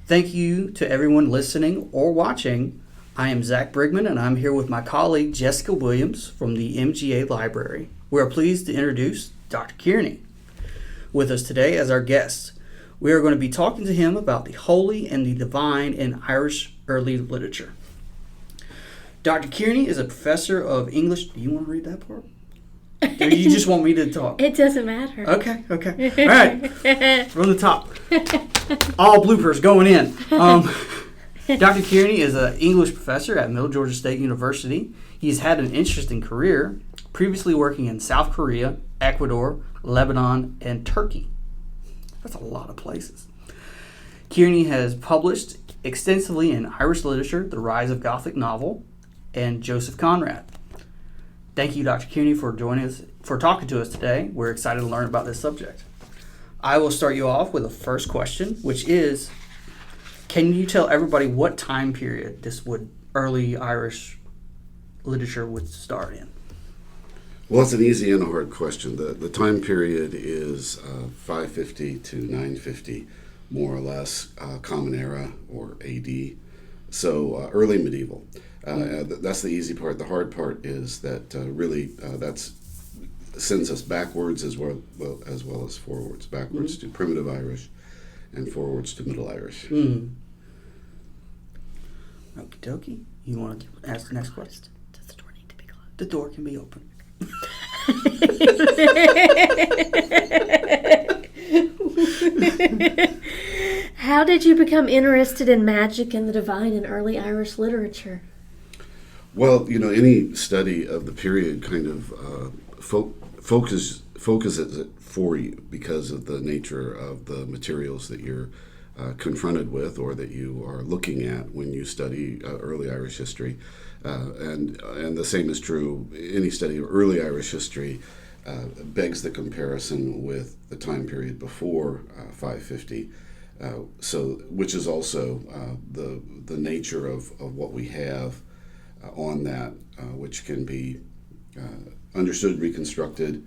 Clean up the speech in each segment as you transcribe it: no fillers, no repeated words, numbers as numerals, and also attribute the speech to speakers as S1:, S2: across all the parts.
S1: Thank you to everyone listening or watching. I am Zach Brigman, and I'm here with my colleague Jessica Williams from the MGA Library. We are pleased to introduce Dr. Cairney with us today as our guest. We are going to be talking to him about the holy and the divine in Irish early literature. Dr. Cairney is a professor of English. Do you want to read that part? Or you just want me to talk?
S2: It doesn't matter.
S1: Okay. All right. From the top. All bloopers going in. Dr. Cairney is an English professor at Middle Georgia State University. He's had an interesting career, previously working in South Korea, Ecuador, Lebanon, and Turkey. That's a lot of places. Cairney has published extensively in Irish literature, The Rise of Gothic Novel, and Joseph Conrad. Thank you, Dr. Cairney, for joining us, for talking to us today. We're excited to learn about this subject. I will start you off with the first question, which is, can you tell everybody what time period early Irish literature would start in?
S3: Well, it's an easy and a hard question. The time period is 550 to 950, more or less, Common Era or AD. So early medieval. That's the easy part. The hard part is that that sends us backwards as well as forwards. Backwards to Primitive Irish and forwards to Middle Irish.
S1: Okie dokie. You want to ask the next question?
S2: Does the door need to be closed?
S1: The door can be open.
S2: How did you become interested in magic and the divine in early Irish literature?
S3: Well, any study of the period kind of focuses it for you because of the nature of the materials that you're confronted with or that you are looking at when you study early Irish history. And the same is true, any study of early Irish history begs the comparison with the time period before 550, which is also the nature of what we have on that, which can be understood, reconstructed,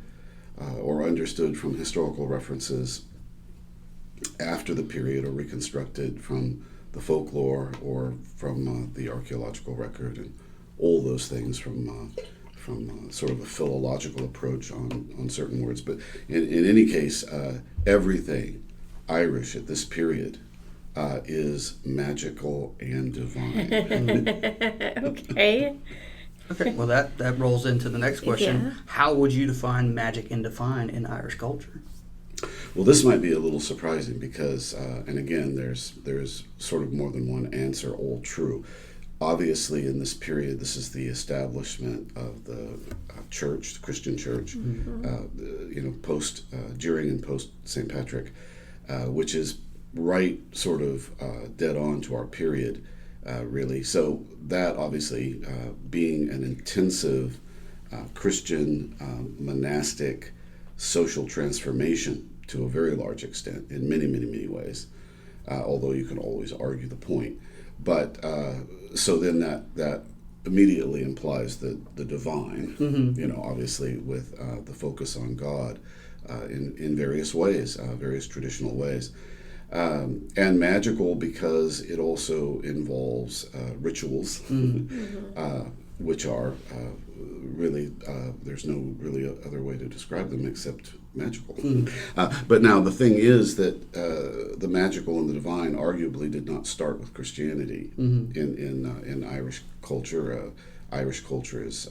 S3: or understood from historical references after the period, or reconstructed from the folklore or from the archaeological record, and all those things from sort of a philological approach on certain words. But in any case, everything Irish at this period is magical and divine.
S2: Okay.
S1: Okay, well that rolls into the next question.
S2: Yeah.
S1: How would you define magic and divine in Irish culture?
S3: Well, this might be a little surprising because, and again, there's sort of more than one answer, all true. Obviously, in this period, this is the establishment of the church, the Christian church, during and post St. Patrick, which is right sort of dead on to our period, really. So that obviously being an intensive Christian monastic social transformation to a very large extent in many, many, many ways, although you can always argue the point. But so then that immediately implies the divine, obviously with the focus on God in various ways, various traditional ways. And magical because it also involves rituals, which are really, there's no really other way to describe them except magical. But now the thing is that the magical and the divine arguably did not start with Christianity in Irish culture. Irish culture is,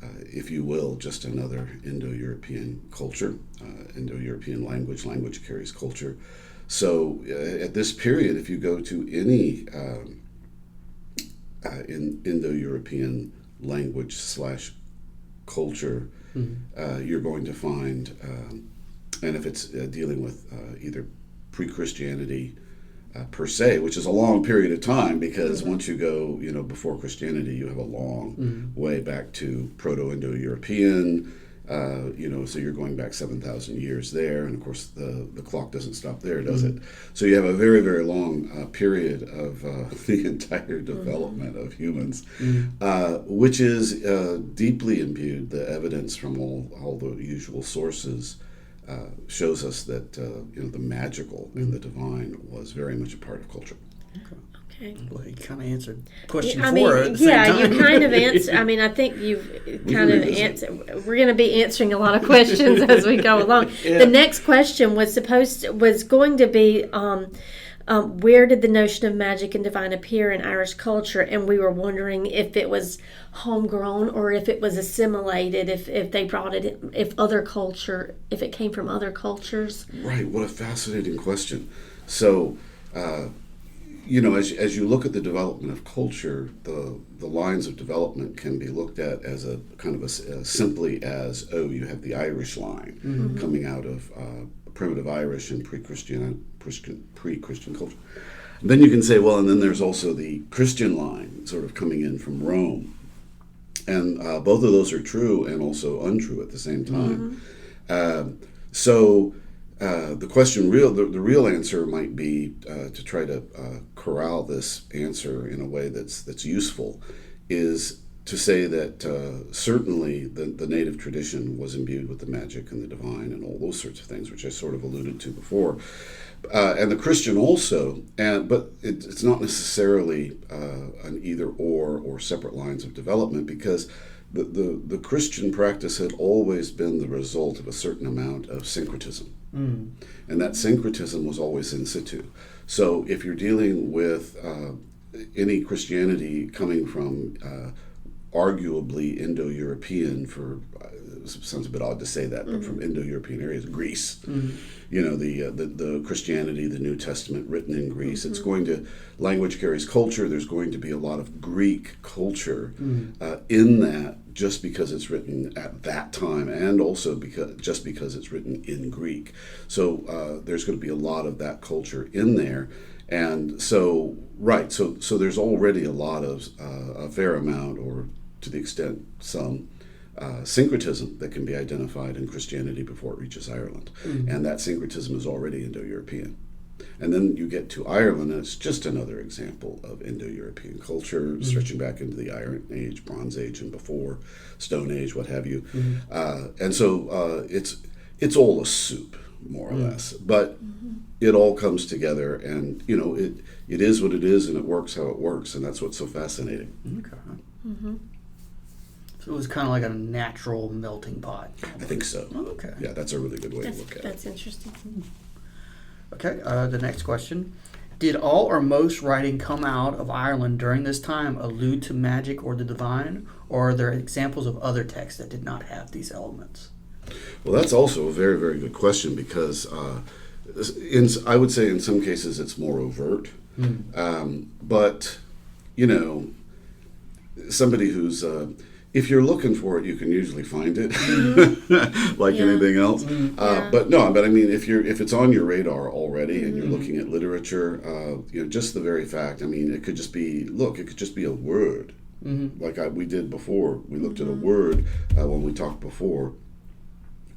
S3: if you will, just another Indo-European culture, Indo-European language. Language carries culture. So at this period, if you go to any Indo-European language / culture, you're going to find, and if it's dealing with either pre-Christianity per se, which is a long period of time, because once you go, before Christianity, you have a long way back to Proto-Indo-European, so you're going back 7,000 years there, and of course the clock doesn't stop there, does it? So you have a very, very long period of the entire development of humans, which is deeply imbued, the evidence from all the usual sources shows us that the magical and the divine was very much a part of culture.
S2: Okay.
S1: Well, you kind of answered question
S2: I
S1: 4
S2: mean,
S1: at the same
S2: yeah,
S1: time.
S2: you kind of answered. I mean, I think you've kind of answered. We're going to be answering a lot of questions as we go along.
S1: Yeah.
S2: The next question was going to be, where did the notion of magic and divine appear in Irish culture? And we were wondering if it was homegrown or if it was assimilated, if they brought it, if it came from other cultures.
S3: Right. What a fascinating question. So, as you look at the development of culture, the lines of development can be looked at as a kind of simply as, you have the Irish line coming out of primitive Irish and pre-Christian culture. And then you can say, well, and then there's also the Christian line sort of coming in from Rome. And both of those are true and also untrue at the same time. The question, the real answer might be to try to corral this answer in a way that's useful, is to say that certainly the native tradition was imbued with the magic and the divine and all those sorts of things, which I sort of alluded to before, and the Christian also. But it's not necessarily an either or separate lines of development, because the Christian practice had always been the result of a certain amount of syncretism. And that syncretism was always in situ. So if you're dealing with any Christianity coming from arguably Indo-European, sounds a bit odd to say that, but from Indo-European areas, Greece, the Christianity, the New Testament written in Greece, it's going to, language carries culture, there's going to be a lot of Greek culture in that, just because it's written at that time, and also because it's written in Greek. So there's going to be a lot of that culture in there. And so there's already a lot of, a fair amount, or to the extent some, syncretism that can be identified in Christianity before it reaches Ireland. And that syncretism is already Indo-European. And then you get to Ireland, and it's just another example of Indo-European culture, stretching back into the Iron Age, Bronze Age, and before, Stone Age, what have you. And so it's all a soup, more or less. But it all comes together, and it is what it is, and it works how it works, and that's what's so fascinating.
S1: Okay. So it was kind of like a natural melting pot.
S3: I think so.
S1: Oh, okay.
S3: Yeah, that's a really good way to look at it.
S2: That's interesting.
S1: Okay, the next question. Did all or most writing come out of Ireland during this time allude to magic or the divine, or are there examples of other texts that did not have these elements?
S3: Well, that's also a very, very good question, because I would say in some cases it's more overt. But, somebody who's... if you're looking for it, you can usually find it, like anything else. But I mean, if it's on your radar already and you're looking at literature, just the very fact. I mean, it could just be a word, like we did before. We looked at a word when we talked before,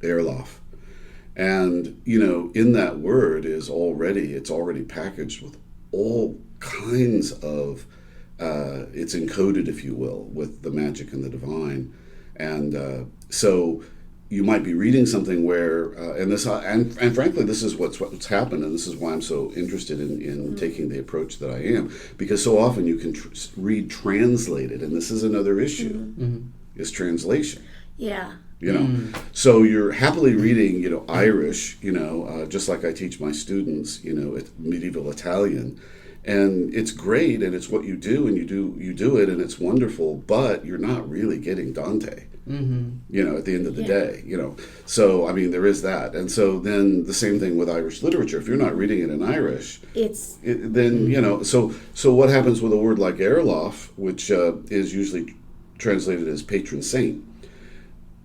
S3: Erlof, and in that word it's already packaged with all kinds of. It's encoded, if you will, with the magic and the divine, and so you might be reading something where, and frankly, this is what's happened, and this is why I'm so interested in taking the approach that I am, because so often you can read translated, and this is another issue, is translation.
S2: Yeah.
S3: So you're happily reading, Irish, just like I teach my students, medieval Italian. And it's great, and it's what you do, and you do it, and it's wonderful. But you're not really getting Dante, at the end of the day, So I mean, there is that, and so then the same thing with Irish literature. If you're not reading it in Irish, then So what happens with a word like Erlof, which is usually translated as patron saint?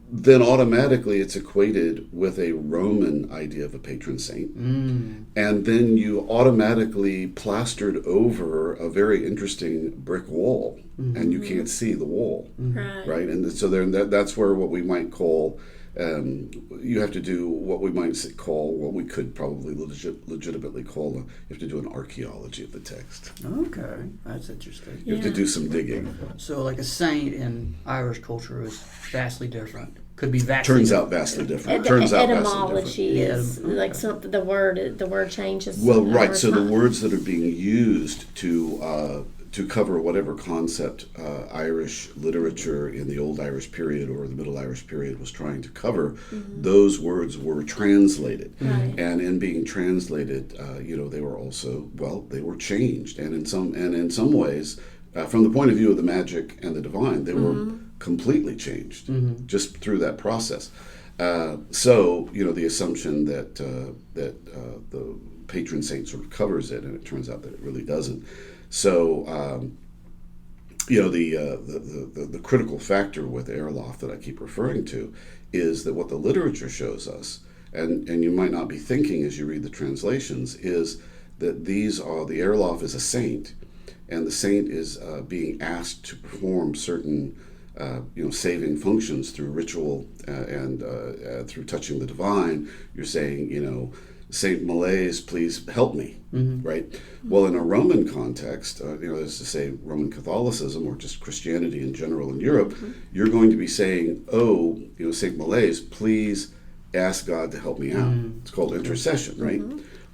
S3: Then automatically it's equated with a Roman idea of a patron saint. And then you automatically plastered over a very interesting brick wall, and you can't see the wall. Right? And so that's where what we might call, you have to do what we might call, what we could probably legitimately call, you have to do an archaeology of the text.
S1: Okay, that's interesting.
S3: You have to do some digging.
S1: So like a saint in Irish culture is vastly different could be vastly
S3: Turns
S1: different.
S3: out vastly different.
S2: The
S3: Turns out vastly
S2: etymology
S3: different.
S2: is like something. The word changes.
S3: Well, right.
S2: over
S3: So the
S2: time.
S3: words that are being used to cover whatever concept Irish literature in the Old Irish period or the Middle Irish period was trying to cover, those words were translated.
S2: Right.
S3: And in being translated, they were also, they were changed. And in some ways, from the point of view of the magic and the divine, they were completely changed just through that process. So the assumption that the patron saint sort of covers it, and it turns out that it really doesn't. So the critical factor with Airloft that I keep referring to is that what the literature shows us, and you might not be thinking as you read the translations, is that the Airloft is a saint, and the saint is being asked to perform certain saving functions through ritual and through touching the divine. You're saying, Saint Malaise, please help me, right? Well, in a Roman context, as to say Roman Catholicism or just Christianity in general in Europe, you're going to be saying, Saint Malaise, please ask God to help me out. It's called intercession, right?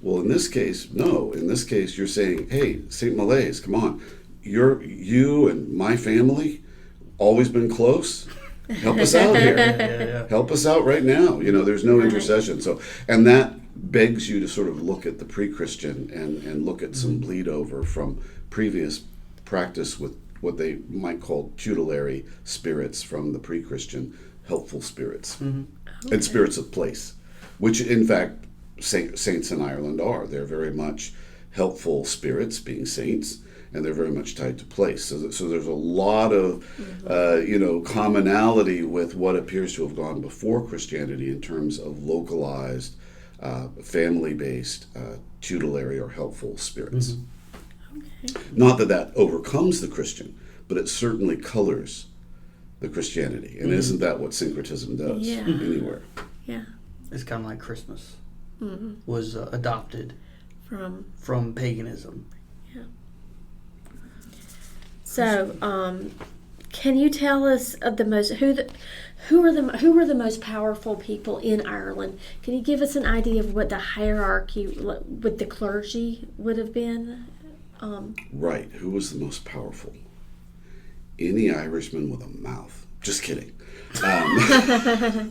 S3: Well, in this case, no. In this case, you're saying, hey, Saint Malaise, come on. You and my family, always been close. Help us out here.
S1: Yeah.
S3: Help us out right now. There's no intercession. So, and that begs you to sort of look at the pre-Christian and look at some bleed over from previous practice with what they might call tutelary spirits from the pre-Christian, helpful spirits, and spirits of place, which in fact saints in Ireland are. They're very much helpful spirits, being saints, and they're very much tied to place. So there's a lot of, commonality with what appears to have gone before Christianity in terms of localized, family-based, tutelary or helpful spirits.
S2: Okay.
S3: Not that overcomes the Christian, but it certainly colors the Christianity. And isn't that what syncretism does anywhere?
S2: Yeah.
S1: It's kind of like Christmas was adopted from paganism.
S2: So, can you tell us of who are the most powerful people in Ireland? Can you give us an idea of what the hierarchy with the clergy would have been?
S3: Right. Who was the most powerful? Any Irishman with a mouth. Just kidding.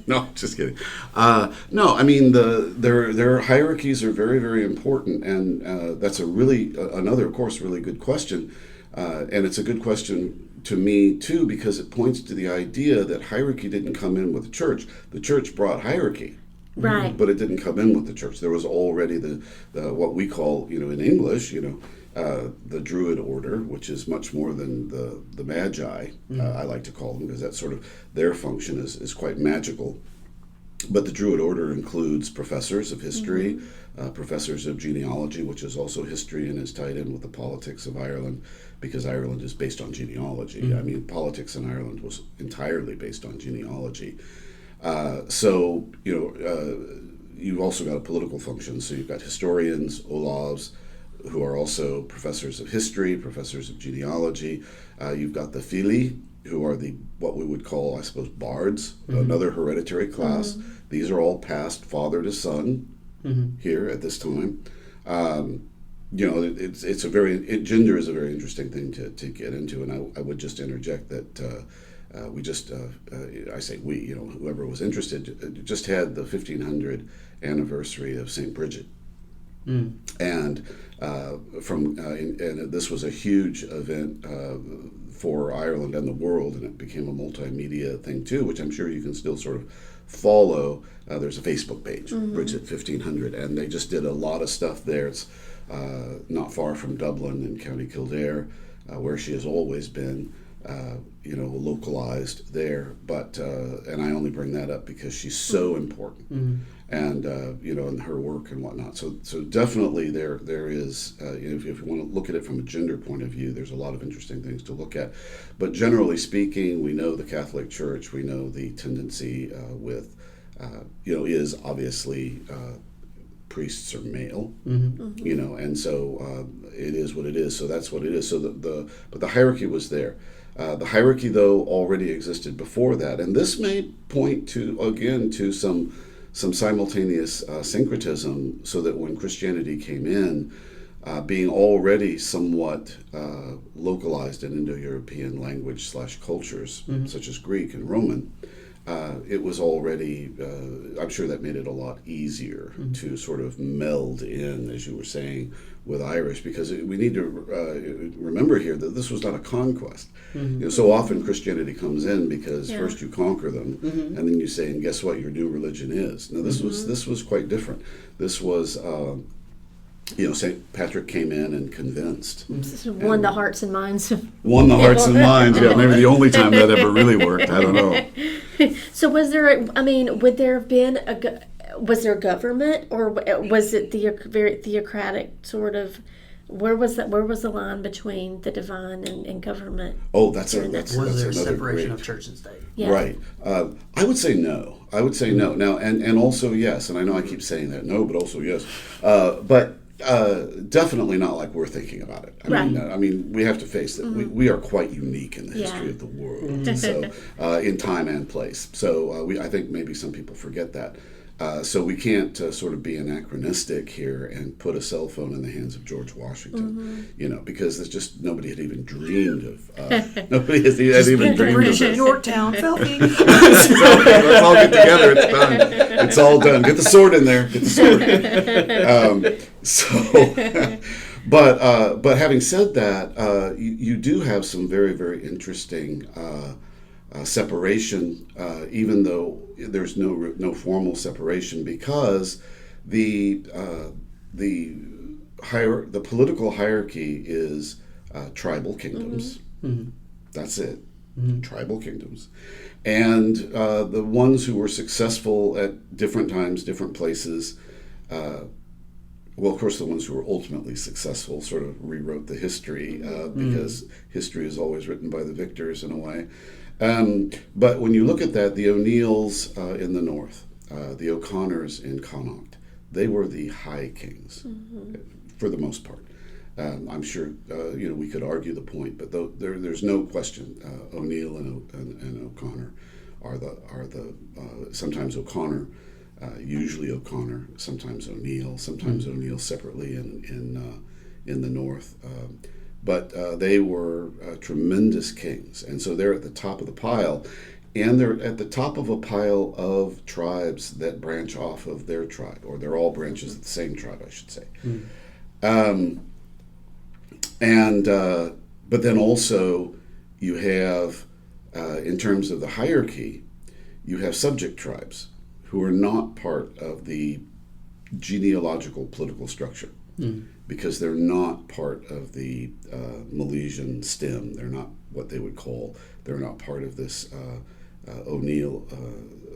S3: No, just kidding. No, I mean their hierarchies are very, very important, and that's another, of course, really good question. And it's a good question to me, too, because it points to the idea that hierarchy didn't come in with the church. The church brought hierarchy.
S2: Right.
S3: But it didn't come in with the church. There was already the what we call, in English, the Druid order, which is much more than the Magi, I like to call them, because that's sort of their function is quite magical. But the Druid order includes professors of history, professors of genealogy, which is also history and is tied in with the politics of Ireland, because Ireland is based on genealogy. I mean, politics in Ireland was entirely based on genealogy. You've also got a political function. So you've got historians, Olavs, who are also professors of history, professors of genealogy. You've got the Fili, who are what we would call, I suppose, bards, another hereditary class. These are all passed father to son here at this time. It's gender is a very interesting thing to get into, and I would just interject that whoever was interested just had the 1500 anniversary of St. Bridget. And this was a huge event for Ireland and the world, and it became a multimedia thing too, which I'm sure you can still sort of follow. There's a Facebook page, Bridget 1500, and they just did a lot of stuff there. It's not far from Dublin in County Kildare, where she has always been, localized there. But and I only bring that up because she's so important. And in her work and whatnot. So definitely there is, if you want to look at it from a gender point of view, there's a lot of interesting things to look at. But generally speaking, we know the Catholic Church, we know the tendency is obviously priests are male, and so it is what it is. So that's what it is. So but the hierarchy was there. The hierarchy, though, already existed before that, and this may point to some simultaneous syncretism, so that when Christianity came in, being already somewhat localized in Indo-European language / cultures, such as Greek and Roman, it was already, I'm sure that made it a lot easier to sort of meld in, as you were saying, with Irish, because we need to remember here that this was not a conquest. So often Christianity comes in because first you conquer them, and then you say, and guess what, your new religion is. Now this was quite different. This was, St. Patrick came in and convinced.
S2: Won the hearts and minds.
S3: Won the hearts and minds, yeah. Maybe the only time that ever really worked, I don't know.
S2: So would there have been was there government, or was it very theocratic sort of? Where was the line between the divine and government?
S1: Was there separation of church and state?
S2: Yeah.
S3: Right. I would say no. Now, and also yes, and I know I keep saying that, no, but also yes. But definitely not like we're thinking about it. I mean, we have to face that we are quite unique in the history of the world. So in time and place. So I think maybe some people forget that. So we can't sort of be anachronistic here and put a cell phone in the hands of George Washington, because there's just nobody had even dreamed of. Nobody has even dreamed of this.
S1: Yorktown, Felky.
S3: Let's all get together. It's done. It's all done. Get the sword in there. Get the sword. But having said that, you do have some very, very interesting separation, even though there's no formal separation, because the political hierarchy is tribal kingdoms. That's it. Tribal kingdoms, and the ones who were successful at different times, different places. Well, of course, the ones who were ultimately successful sort of rewrote the history, because history is always written by the victors in a way. But when you look at that, the O'Neills in the north, the O'Connors in Connaught, they were the high kings for the most part. I'm sure we could argue the point, but there's no question. O'Neill and O'Connor are the sometimes O'Connor, usually O'Connor, sometimes O'Neill, separately in the north. But they were tremendous kings, and so they're at the top of the pile, and they're at the top of a pile of tribes that branch off of their tribe, or they're all branches of the same tribe, I should say. But then also you have, in terms of the hierarchy, you have subject tribes who are not part of the genealogical political structure. Because they're not part of the Milesian stem. They're not what they would call, they're not part of this O'Neill,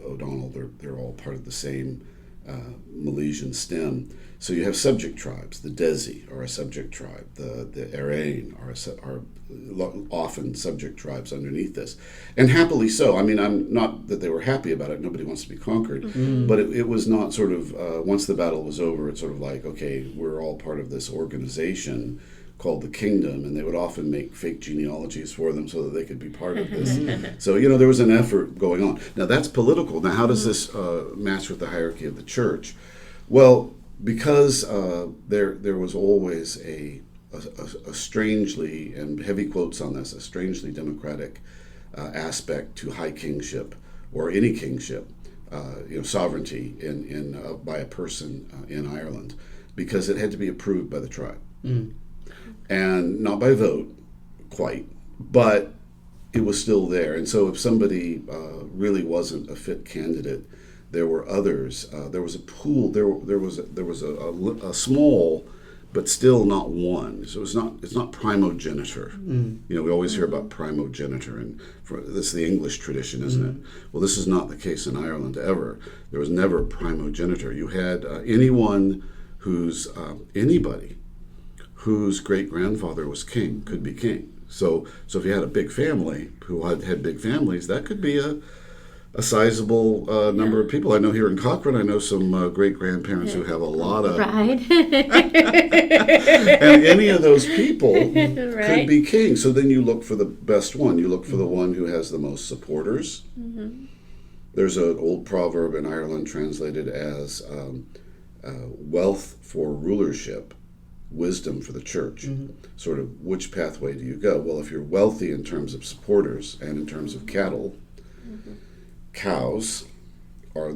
S3: O'Donnell, they're all part of the same Milesian stem. So you have subject tribes. The Desi are a subject tribe. The Arain are often subject tribes underneath this. And happily so. I mean, I'm not that they were happy about it. Nobody wants to be conquered. But it was not sort of, once the battle was over, it's sort of like, okay, we're all part of this organization called the kingdom, and they would often make fake genealogies for them so that they could be part of this. So, there was an effort going on. Now, that's political. Now, how does this match with the hierarchy of the church? Well, because there was always a strangely, and heavy quotes on this, a strangely democratic aspect to high kingship, or any kingship, sovereignty by a person in Ireland, because it had to be approved by the tribe. And not by vote, quite, but it was still there. And so if somebody really wasn't a fit candidate, there were others. There was a pool. There was a small, but still not one. So it's not primogeniture. We always hear about primogeniture, and this is the English tradition, isn't it? Well, this is not the case in Ireland ever. There was never primogeniture. You had anybody whose great-grandfather was king could be king. So if you had a big family who had big families, that could be a sizable number of people. I know here in Cochrane, I know some great grandparents who have a lot of,
S2: Right.
S3: and any of those people could
S2: Right.
S3: be king. So then you look for the best one. You look for the one who has the most supporters. There's an old proverb in Ireland translated as wealth for rulership, wisdom for the church. Sort of which pathway do you go? Well, if you're wealthy in terms of supporters and in terms of cattle, cows are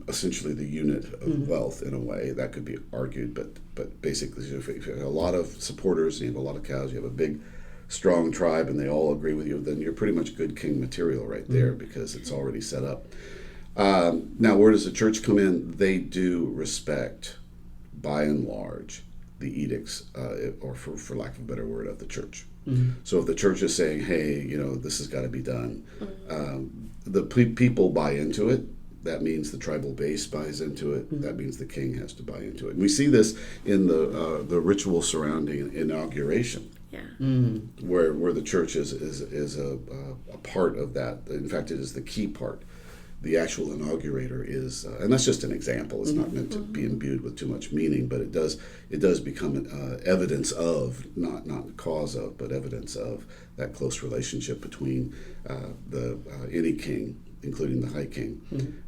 S3: essentially the unit of wealth in a way. That could be argued, but basically, if you have a lot of supporters and you have a lot of cows, you have a big, strong tribe, and they all agree with you, then you're pretty much good king material right there because it's already set up. Now, where does the church come in? They do respect, by and large, the edicts, or for lack of a better word, of the church. So if the church is saying, hey, this has got to be done, the people buy into it. That means the tribal base buys into it. That means the king has to buy into it. And we see this in the ritual surrounding inauguration.
S2: Yeah.
S3: Where the church is a part of that. In fact, it is the key part. The actual inaugurator is, and that's just an example. It's not meant to be imbued with too much meaning, but it does become evidence of, not cause of, but evidence of that close relationship between any king, including the High King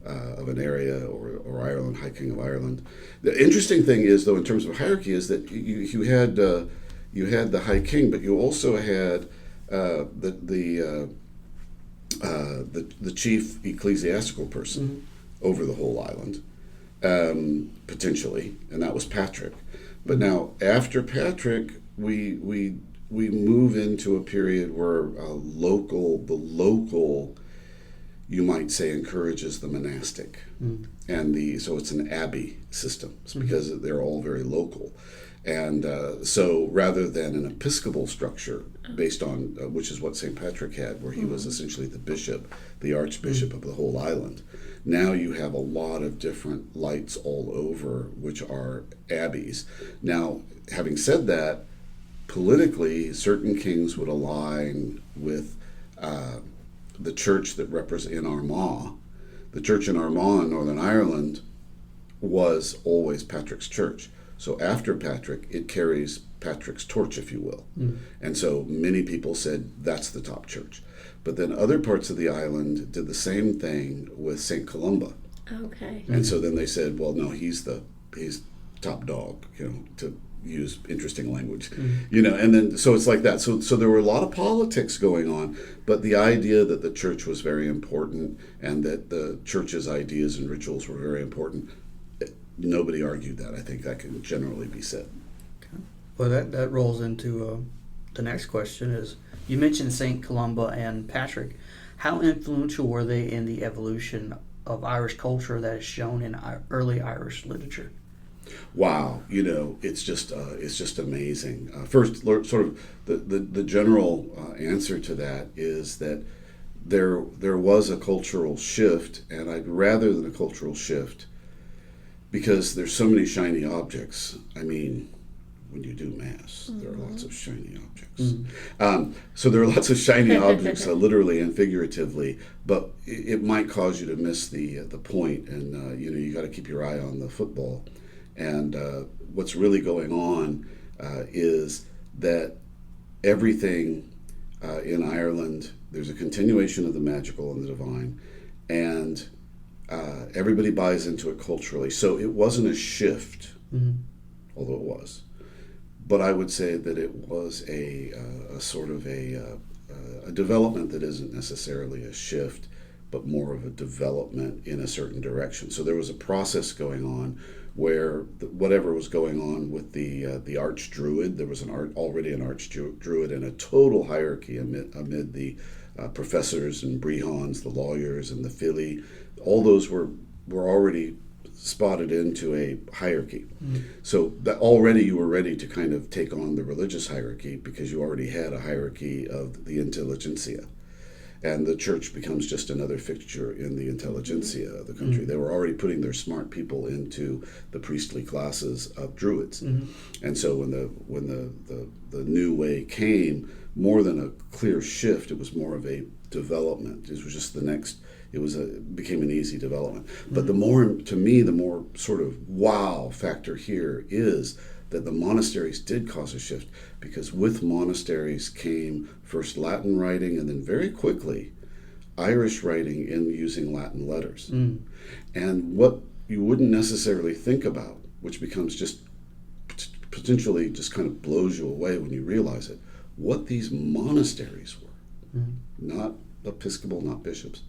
S3: of an area, or Ireland, High King of Ireland. The interesting thing is, though, in terms of hierarchy, is that you had the High King, but you also had the chief ecclesiastical person over the whole island, potentially, and that was Patrick. But now, after Patrick, we move into a period where the local, you might say, encourages the monastic, and so it's an abbey system. It's because they're all very local. And so rather than an episcopal structure based on, which is what St. Patrick had, where he was essentially the bishop, the archbishop of the whole island, now you have a lot of different lights all over, which are abbeys. Now, having said that, politically, certain kings would align with the church that represents in Armagh. The church in Armagh in Northern Ireland was always Patrick's church. So after Patrick, it carries Patrick's torch, if you will. And so many people said that's the top church. But then other parts of the island did the same thing with St. Columba.
S2: Okay.
S3: And so then they said, well, no, he's top dog, to use interesting language, and then so it's like that. So there were a lot of politics going on, but the idea that the church was very important and that the church's ideas and rituals were very important, nobody argued that. I think that can generally be said.
S1: Okay. Well, that rolls into the next question is, you mentioned St. Columba and Patrick. How influential were they in the evolution of Irish culture that is shown in early Irish literature?
S3: Wow, it's just amazing. First, sort of the general answer to that is that there was a cultural shift, and I'd rather than a cultural shift, because there's so many shiny objects. I mean, when you do Mass, there are lots of shiny objects. So there are lots of shiny objects, literally and figuratively, but it might cause you to miss the point, and you got to keep your eye on the football. And what's really going on is that everything in Ireland, there's a continuation of the magical and the divine, and everybody buys into it culturally. So it wasn't a shift, although it was. But I would say that it was a sort of a development that isn't necessarily a shift, but more of a development in a certain direction. So there was a process going on where whatever was going on with the archdruid, there was already an archdruid and a total hierarchy amid the professors and brehons, the lawyers and the fili. All those were already spotted into a hierarchy. So that already you were ready to kind of take on the religious hierarchy because you already had a hierarchy of the intelligentsia. And the church becomes just another fixture in the intelligentsia of the country. They were already putting their smart people into the priestly classes of druids. And so when the new way came, more than a clear shift, it was more of a development. It was just the next became an easy development. But the more sort of wow factor here is that the monasteries did cause a shift, because with monasteries came first Latin writing, and then very quickly Irish writing in using Latin letters. And what you wouldn't necessarily think about, which becomes just potentially just kind of blows you away when you realize it, what these monasteries were. Not Episcopal, not bishops.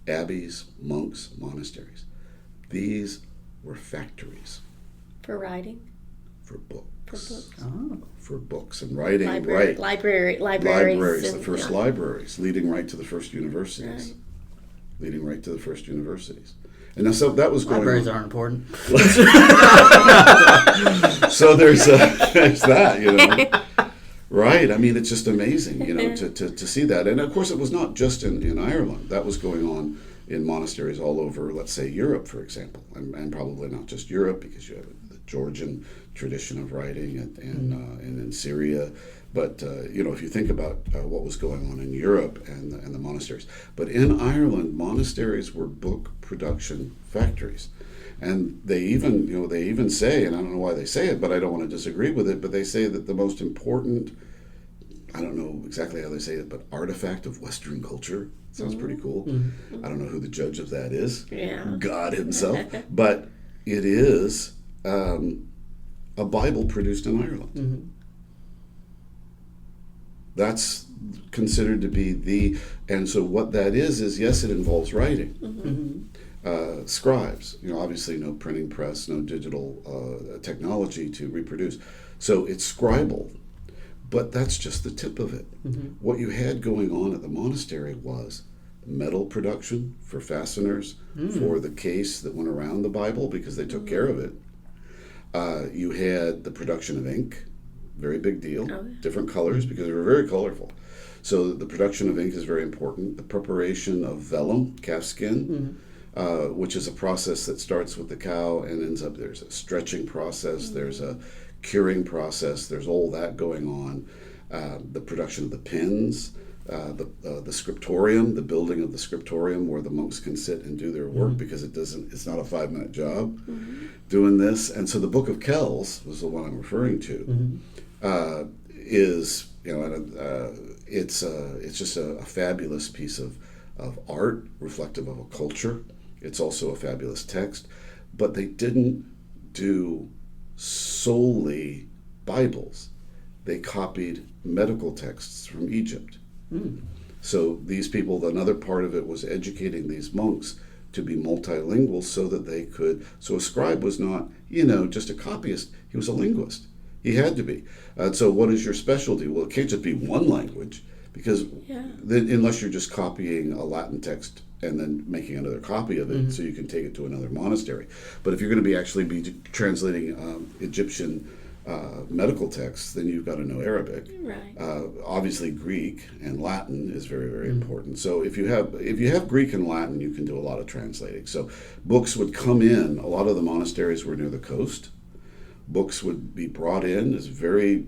S3: Abbeys, monks, monasteries. These were factories.
S2: For writing?
S3: For books.
S2: For books.
S1: Oh.
S3: For books and writing.
S2: Libraries.
S3: Libraries, the
S2: and,
S3: first libraries, leading right to the first universities.
S2: Right.
S3: Leading right to the first universities. And now, so that was going
S1: Libraries
S3: on.
S1: aren't important.
S3: So there's that, you know. Right. I mean, it's just amazing, you know, to see that. And of course, it was not just in Ireland. That was going on in monasteries all over, let's say, Europe, for example. And probably not just Europe, because you have the Georgian tradition of writing and in Syria. But, you know, if you think about what was going on in Europe and the monasteries. But in Ireland, monasteries were book production factories. And they even say, and I don't know why they say it, but I don't want to disagree with it, but they say that the most important, I don't know exactly how they say it, but artifact of Western culture, sounds pretty cool. I don't know who the judge of that is.
S2: Yeah.
S3: God himself. But it is a Bible produced in Ireland. That's considered to be and so what that is yes, it involves writing. Scribes, you know, obviously no printing press, no digital technology to reproduce. So it's scribal, but that's just the tip of it. What you had going on at the monastery was metal production for fasteners, for the case that went around the Bible, because they took care of it. You had the production of ink, very big deal, different colors, because they were very colorful. So the production of ink is very important. The preparation of vellum, calf skin, which is a process that starts with the cow and ends up, there's a stretching process, there's a curing process, there's all that going on. The production of the pens, the scriptorium, the building of the scriptorium where the monks can sit and do their work, because it's not a 5-minute job doing this. And so the Book of Kells was the one I'm referring to, is, you know, it's just a fabulous piece of art reflective of a culture. It's also a fabulous text, but they didn't do solely Bibles. They copied medical texts from Egypt. So these people, another part of it was educating these monks to be multilingual so that they could, so a scribe was not, you know, just a copyist, he was a linguist. He had to be. So what is your specialty? Well, it can't just be one language, because then, unless you're just copying a Latin text and then making another copy of it so you can take it to another monastery. But if you're going to actually be translating Egyptian medical texts, then you've got to know Arabic.
S2: Right.
S3: Obviously, Greek and Latin is very, very important. So if you have Greek and Latin, you can do a lot of translating. So books would come in. A lot of the monasteries were near the coast. Books would be brought in as very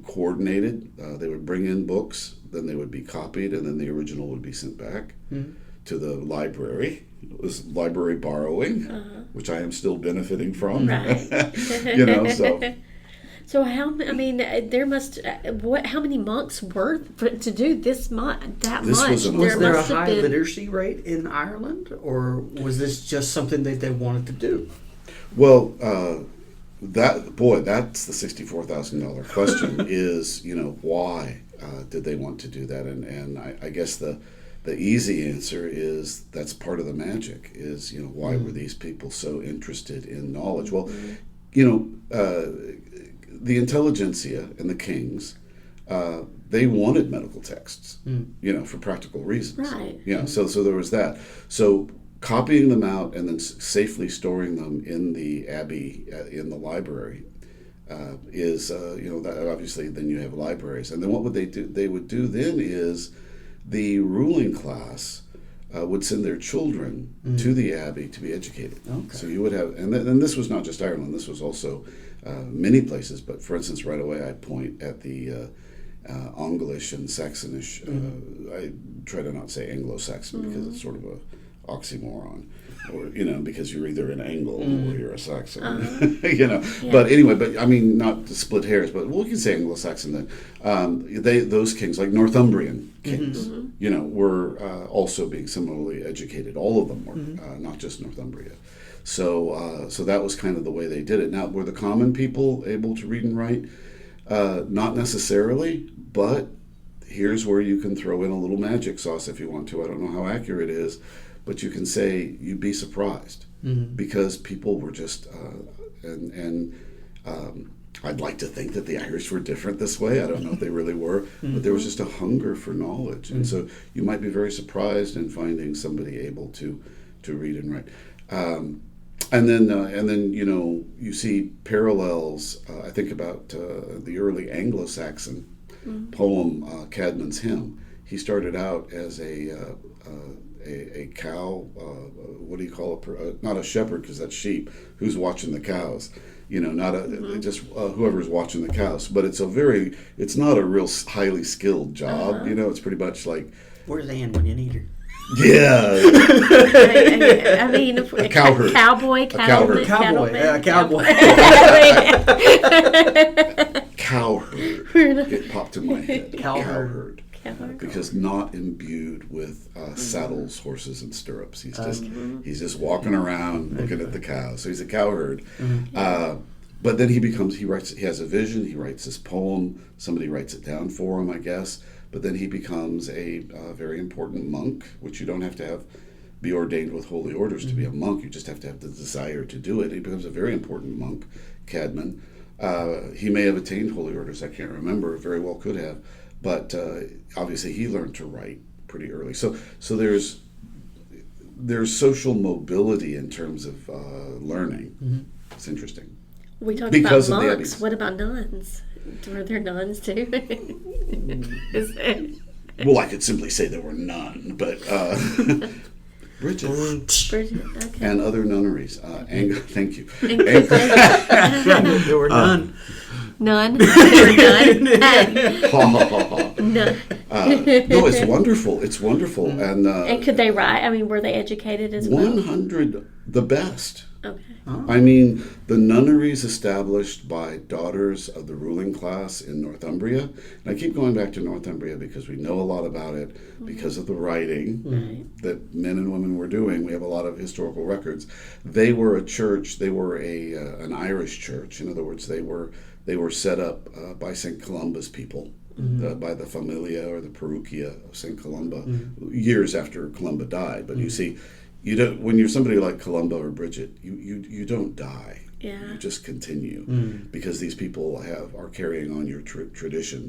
S3: coordinated. They would bring in books, then they would be copied, and then the original would be sent back to the library. It was library borrowing, which I am still benefiting from.
S2: Right.
S3: You know, so.
S2: So how many monks were to do this much?
S1: Was there a
S2: must have
S1: high
S2: been-
S1: literacy rate in Ireland, or was this just something that they wanted to do?
S3: Well, that's the $64,000 question. Is, you know, why did they want to do that? And I guess the easy answer is that's part of the magic. Is, you know, why were these people so interested in knowledge? Well, you know, the intelligentsia and the kings, they wanted medical texts, you know, for practical reasons.
S2: Right.
S3: You know, so there was that. So copying them out and then safely storing them in the abbey, in the library, is, you know, that obviously then you have libraries. And then what would they do? They would do then is the ruling class would send their children to the abbey to be educated. Okay. So you would have, and this was not just Ireland, this was also many places, but for instance, right away I'd point at the English and Saxonish. I try to not say Anglo-Saxon because it's sort of oxymoron. Or, because you're either an Anglo or you're a Saxon, Yeah. But anyway, I mean, not to split hairs, but we can say Anglo-Saxon then. Those kings, like Northumbrian kings, were also being similarly educated. All of them were, not just Northumbria. So that was kind of the way they did it. Now, were the common people able to read and write? Not necessarily, but here's where you can throw in a little magic sauce if you want to. I don't know how accurate it is. But you can say you'd be surprised because people were just, I'd like to think that the Irish were different this way. I don't know if they really were, but there was just a hunger for knowledge. And so you might be very surprised in finding somebody able to read and write. And then you see parallels. I think about the early Anglo-Saxon poem, Caedmon's Hymn. He started out as a cow, what do you call it? Not a shepherd, because that's sheep. Who's watching the cows? Not just whoever's watching the cows. But it's not a real highly skilled job. It's pretty much like,
S1: where's Ann when you need her?
S3: Yeah.
S2: I mean,
S3: a cowherd.
S2: Cowboy.
S1: Cowboy.
S3: Cowherd. It popped in my head.
S1: Cowherd.
S3: Because not imbued with saddles, horses, and stirrups. He's just walking around looking at the cows. So he's a cowherd. But then he has a vision. He writes this poem. Somebody writes it down for him, I guess. But then he becomes a very important monk, which you don't have to be ordained with holy orders to be a monk. You just have to have the desire to do it. He becomes a very important monk, Caedmon. He may have attained holy orders. I can't remember. Very well could have. But obviously he learned to write pretty early. So there's social mobility in terms of learning. It's interesting.
S2: We talked
S3: because
S2: about
S3: of
S2: monks.
S3: The
S2: what about nuns? Were there nuns too?
S3: Well, I could simply say there were none, but Bridget.
S2: Okay.
S3: And other nunneries. Thank you.
S1: There were none.
S2: None? There were none?
S3: Ha ha ha ha.
S2: None.
S3: No, it's wonderful. It's wonderful.
S2: And could they write? I mean, were they educated as well?
S3: 100 the best.
S2: Okay.
S3: I mean, the nunneries established by daughters of the ruling class in Northumbria, and I keep going back to Northumbria because we know a lot about it because of the writing that men and women were doing. We have a lot of historical records. They were a church. They were an Irish church. In other words, they were set up by St. Columba's people, by the familia or the parochia of St. Columba, years after Columba died. But you see, you don't. When you're somebody like Columba or Bridget, you don't die.
S2: Yeah.
S3: You just continue because these people are carrying on your tradition.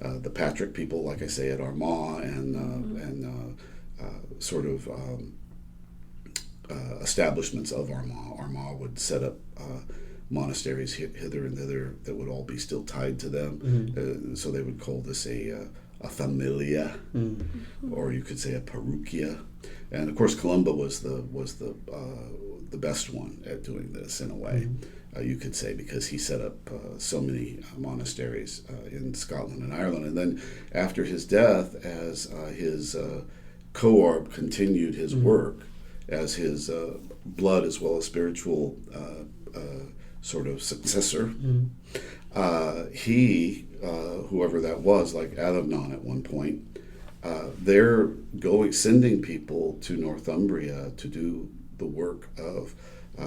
S3: The Patrick people, like I say, at Armagh and establishments of Armagh. Armagh would set up monasteries hither and thither that would all be still tied to them. So they would call this a familia, or you could say a parochia. And of course, Columba was the best one at doing this in a way, you could say, because he set up so many monasteries in Scotland and Ireland. And then after his death, as his cohort continued his work, as his blood as well as spiritual sort of successor, he, whoever that was, like Adamnan at one point, they're sending people to Northumbria to do the work of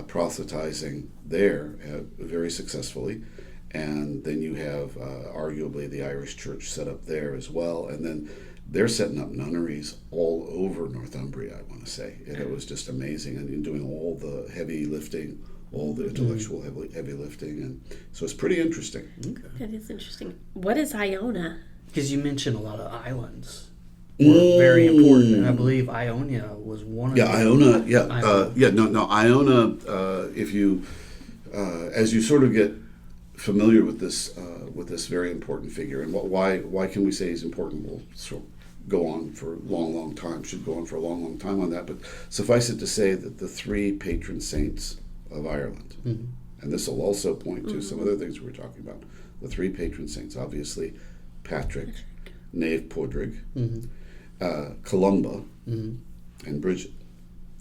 S3: proselytizing there very successfully. And then you have arguably the Irish church set up there as well. And then they're setting up nunneries all over Northumbria, I want to say. And it was just amazing. And doing all the heavy lifting, all the intellectual heavy lifting. And so it's pretty interesting.
S2: Okay. That is interesting. What is Iona?
S1: Because you mentioned a lot of islands were very important, and I believe Ionia was one of them.
S3: Iona. Iona. If you, as you sort of get familiar with this very important figure, and why can we say he's important? We'll sort of go on for a long time. Should go on for a long time on that. But suffice it to say that the three patron saints of Ireland, and this will also point to some other things we were talking about. The three patron saints, obviously, Patrick, Nave Podrig, Columba, and Bridget.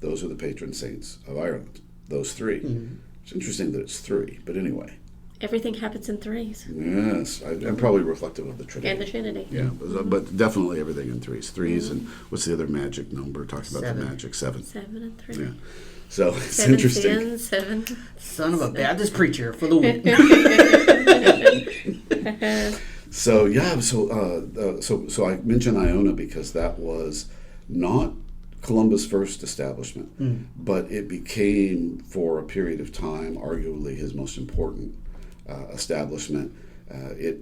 S3: Those are the patron saints of Ireland. Those three. It's interesting that it's three, but anyway.
S2: Everything happens in threes.
S3: Yes, I'm probably reflective of the Trinity.
S2: And the Trinity.
S3: Yeah, but definitely everything in threes. Threes, and what's the other magic number? Talks about the magic 7.
S2: 7 and 3.
S3: Yeah. So it's
S2: 7
S3: interesting.
S2: 7.
S1: Son of a Baptist preacher for the win.
S3: So yeah, so I mentioned Iona because that was not Columbus' first establishment, but it became for a period of time arguably his most important establishment. It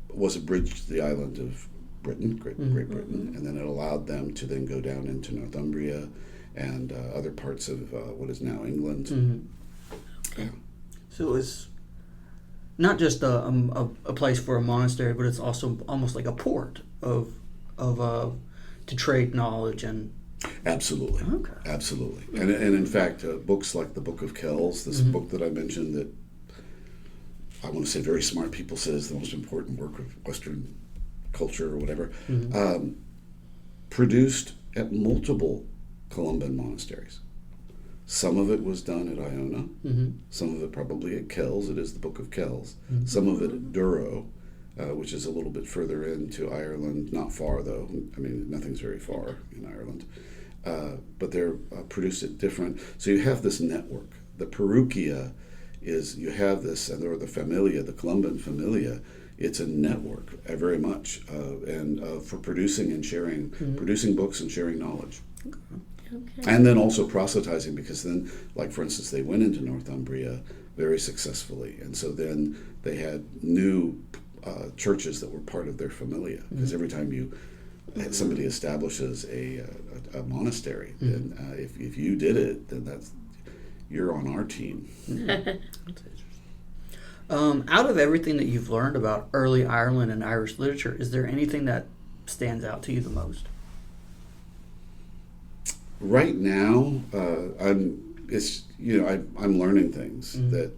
S3: was a bridge to the island of Britain, Great Britain, and then it allowed them to then go down into Northumbria and other parts of what is now England.
S2: Okay.
S3: Yeah.
S1: So it was not just a place for a monastery, but it's also almost like a port of to trade knowledge and.
S3: Absolutely.
S1: Okay.
S3: Absolutely. And in fact, books like the Book of Kells, this book that I mentioned that I want to say very smart people say is the most important work of Western culture or whatever, produced at multiple Columban monasteries. Some of it was done at Iona, some of it probably at Kells. It is the Book of Kells. Some of it at Durrow, which is a little bit further into Ireland, not far though. I mean, nothing's very far in Ireland. But they're produced at different, so you have this network. The Perugia is, you have this, or the Familia, the Columban Familia, it's a network very much, and for producing and sharing, producing books and sharing knowledge.
S2: Okay.
S3: And then also proselytizing, because then, like for instance, they went into Northumbria very successful, and so then they had new churches that were part of their familia. Because every time somebody establishes a monastery, then if you did it, then you're on our team.
S1: Out of everything that you've learned about early Ireland and Irish literature, is there anything that stands out to you the most?
S3: Right now, I'm learning things that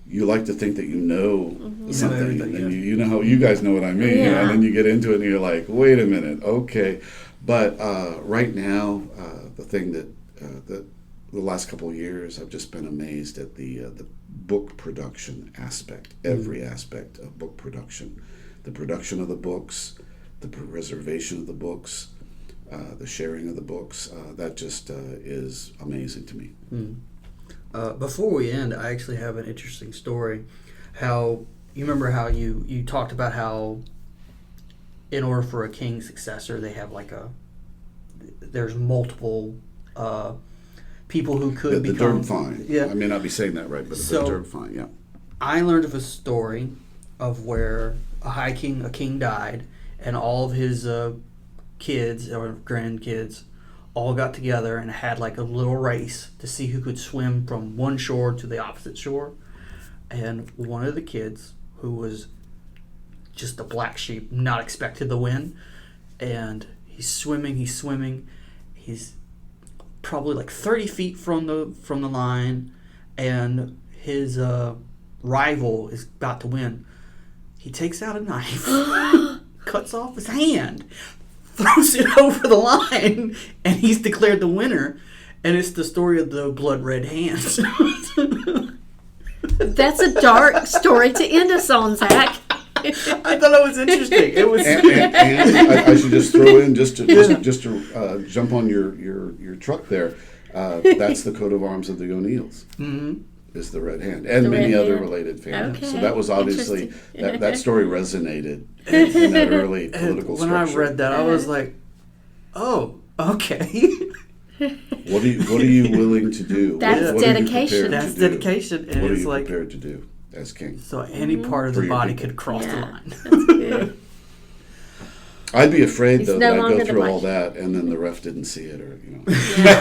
S3: you like to think that you know something, and then you know how you guys know what I mean, and then you get into it and you're like, wait a minute, okay. But right now, the thing that the last couple of years, I've just been amazed at the book production aspect, every aspect of book production, the production of the books, the preservation of the books, the sharing of the books. That just is amazing to me.
S1: Before we end, I actually have an interesting story. How you remember how you talked about how in order for a king's successor, they have there's multiple people who could become
S3: the Derg-fine.
S1: Yeah,
S3: I may not be saying that right, but the Derg-fine. Yeah.
S1: I learned of a story of where a king died, and all of his kids or grandkids all got together and had like a little race to see who could swim from one shore to the opposite shore. And one of the kids, who was just a black sheep, not expected to win, and he's swimming, he's probably like 30 feet from the line, and his rival is about to win. He takes out a knife, cuts off his hand, throws it over the line, and he's declared the winner. And it's the story of the blood red hands.
S2: That's a dark story to end us on, Zach.
S1: I thought it was interesting. It was,
S3: and I should just throw in just to jump on your truck there. That's the coat of arms of the O'Neills. Is the red hand, and many other related families.
S2: Okay.
S3: So that was obviously that story resonated in that early political
S1: when
S3: structure.
S1: I read that, I was like, "Oh, okay."
S3: What are you willing to do?
S2: That's
S3: what
S2: dedication.
S1: That's dedication, and
S3: what are
S1: it's
S3: you
S1: like
S3: prepared to do as king?
S1: so any part of
S3: For
S1: the
S3: your
S1: body
S3: people.
S1: could cross the
S2: Yeah.
S1: line.
S2: That's good.
S3: I'd be afraid
S2: He's
S3: though
S2: no
S3: that I'd
S2: longer
S3: go
S2: the
S3: through all
S2: black
S3: that and then the ref didn't see it, or
S2: Yeah.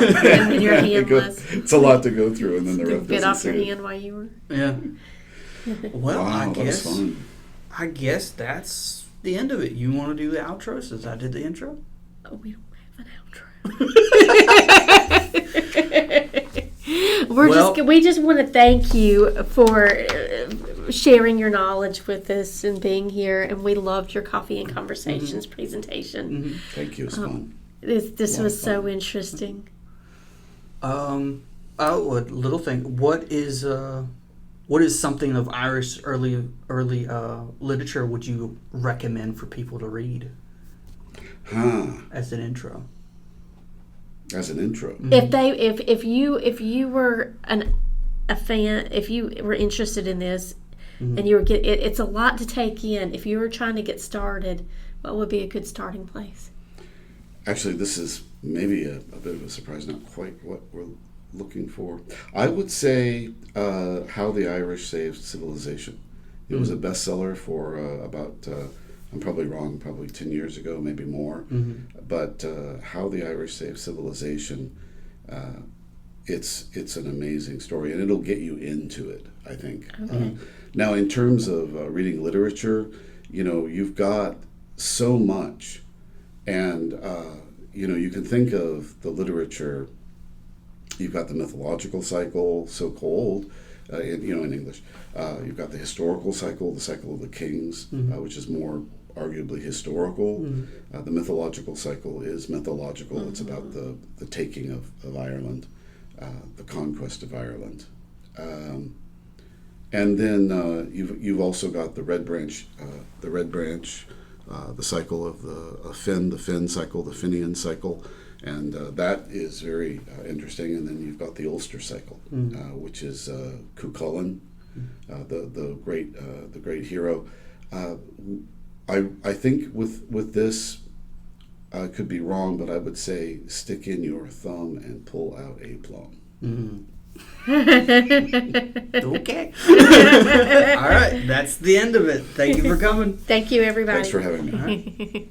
S2: And then you're
S3: It goes-
S2: handless.
S3: it's a lot to go through, and then the
S2: You
S3: ref
S2: bit
S3: doesn't
S2: off
S3: see
S2: your
S3: it.
S2: hand while you were.
S1: Yeah. Well,
S3: Wow, that was fun.
S1: I guess that's the end of it. You want to do the outro since I did the intro?
S2: Oh, we don't have an outro. We just want to thank you for sharing your knowledge with us and being here, and we loved your coffee and conversations presentation.
S3: Thank you. It's fun.
S2: This
S3: lot
S2: was
S3: of
S2: so
S3: fun.
S2: interesting.
S1: Oh, a little thing. What is something of Irish early literature would you recommend for people to read as an intro?
S3: As an intro.
S2: If you were a fan, if you were interested in this, and you were it's a lot to take in. If you were trying to get started, what would be a good starting place?
S3: Actually, this is maybe a bit of a surprise, not quite what we're looking for. I would say How the Irish Saved Civilization. It was a bestseller for about, I'm probably wrong, probably 10 years ago, maybe more. But How the Irish Saved Civilization, it's an amazing story, and it'll get you into it, I think.
S2: Okay.
S3: Now, in terms of reading literature, you've got so much, and you can think of the literature. You've got the mythological cycle, so called, in English. You've got the historical cycle, the cycle of the kings, which is more arguably historical. The mythological cycle is mythological. It's about the taking of Ireland, the conquest of Ireland. And then you've also got the Red Branch, the cycle of the Finn cycle, the Finian cycle, and that is very interesting. And then you've got the Ulster cycle, which is Cuchulainn, the great hero. I think with this, I could be wrong, but I would say stick in your thumb and pull out a plum.
S1: Okay. All right. That's the end of it. Thank you for coming.
S2: Thank you, everybody.
S3: Thanks for having me.
S1: All right.